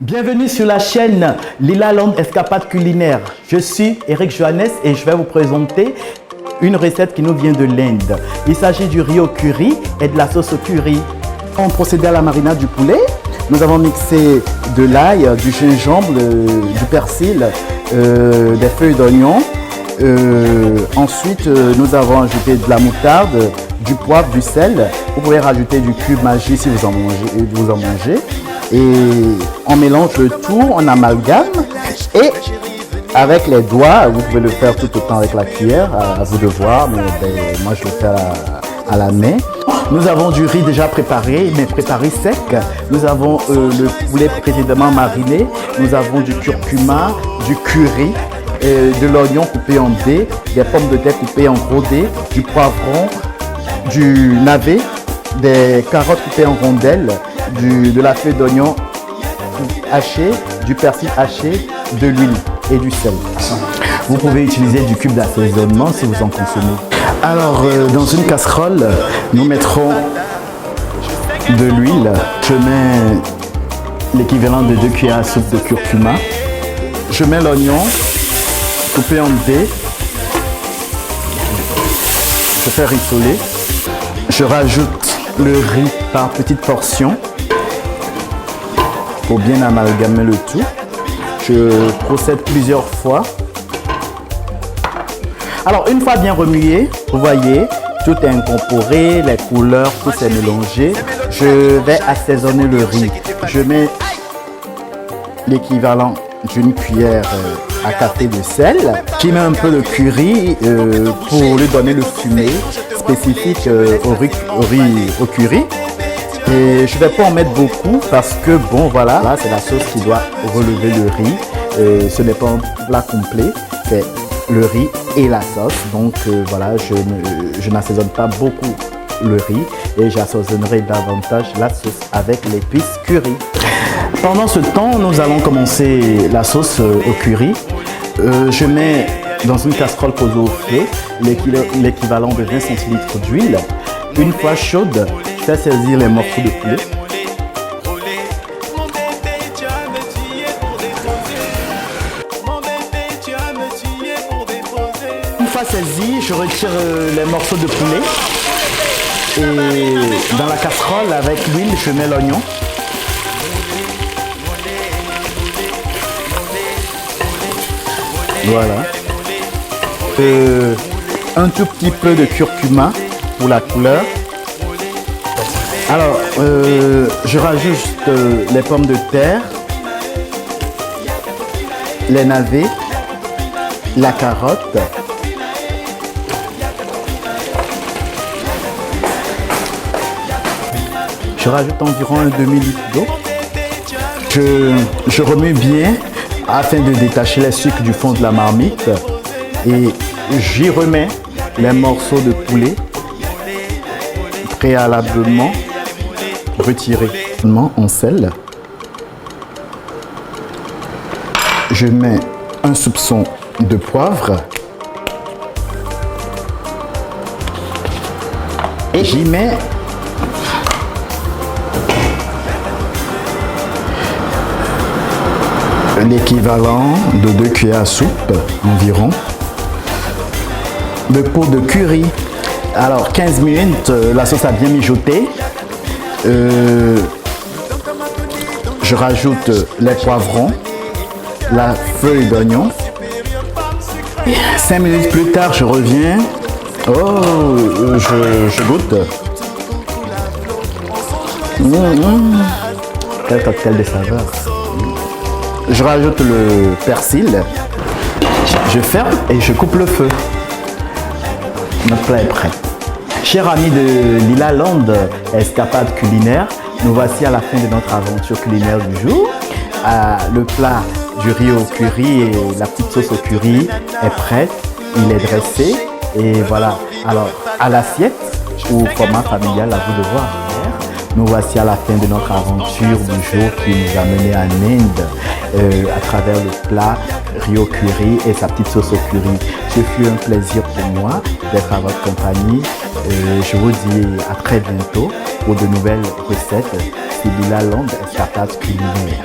Bienvenue sur la chaîne Lila Land Escapade Culinaire. Je suis Eric Johannes et je vais vous présenter une recette qui nous vient de l'Inde. Il s'agit du riz au curry et de la sauce au curry. On procède à la marinade du poulet. Nous avons mixé de l'ail, du gingembre, du persil, des feuilles d'oignon. Ensuite, nous avons ajouté de la moutarde, du poivre, du sel. Vous pouvez rajouter du cube Maggi si vous en mangez. Et on mélange le tout, on amalgame et avec les doigts, vous pouvez le faire tout autant avec la cuillère, à vous de voir, mais moi je le fais à la main. Nous avons du riz déjà préparé, mais préparé sec. Nous avons le poulet précédemment mariné. Nous avons du curcuma, du curry, de l'oignon coupé en dés, des pommes de terre coupées en gros dés, du poivron, du navet, des carottes coupées en rondelles, de la feuille d'oignon hachée, du persil haché, de l'huile et du sel. Vous pouvez utiliser du cube d'assaisonnement si vous en consommez. Alors, dans une casserole, nous mettrons de l'huile. Je mets l'équivalent de 2 cuillères à soupe de curcuma. Je mets l'oignon coupé en dés. Je fais rissoler. Je rajoute le riz par petites portions pour bien amalgamer le tout. Je procède plusieurs fois. Alors, une fois bien remué, vous voyez, tout est incorporé, les couleurs, tout est mélangé. Je vais assaisonner le riz. Je mets l'équivalent d'une cuillère à café de sel. Je mets un peu de curry pour lui donner le fumé spécifique au curry. Et je ne vais pas en mettre beaucoup parce que bon voilà, là c'est la sauce qui doit relever le riz. Ce n'est pas un plat complet, c'est le riz et la sauce. Donc voilà, je n'assaisonne pas beaucoup le riz et j'assaisonnerai davantage la sauce avec l'épice curry. Pendant ce temps, nous allons commencer la sauce au curry. Je mets dans une casserole posée au feu l'équivalent de 20 centilitres d'huile. Une fois chaude, je fais saisir les morceaux de poulet. Une fois saisi, je retire les morceaux de poulet. Et dans la casserole, avec l'huile, je mets l'oignon. Voilà. Un tout petit peu de curcuma pour la couleur. Alors, je rajoute les pommes de terre, les navets, la carotte. Je rajoute environ un demi-litre d'eau. Je remue bien afin de détacher les sucres du fond de la marmite et j'y remets les morceaux de poulet préalablement retirés en sel. Je mets un soupçon de poivre et j'y mets l'équivalent de 2 cuillères à soupe environ de pot de curry. Alors 15 minutes, la sauce a bien mijoté. Je rajoute les poivrons, la feuille d'oignon. 5 minutes plus tard, je reviens. Oh, je goûte. Quel cocktail de saveurs. Je rajoute le persil, je ferme et je coupe le feu. Notre plat est prêt. Chers amis de Lila Land Escapade Culinaire, nous voici à la fin de notre aventure culinaire du jour. Le plat du riz au curry et la petite sauce au curry est prête, il est dressé et voilà. Alors à l'assiette ou format familial, à vous de voir. Nous voici à la fin de notre aventure du jour qui nous a mené en Inde à travers le plat riz au curry et sa petite sauce au curry. Ce fut un plaisir pour moi d'être à votre compagnie. Je vous dis à très bientôt pour de nouvelles recettes. C'est Lila Land Escapade Culinaire.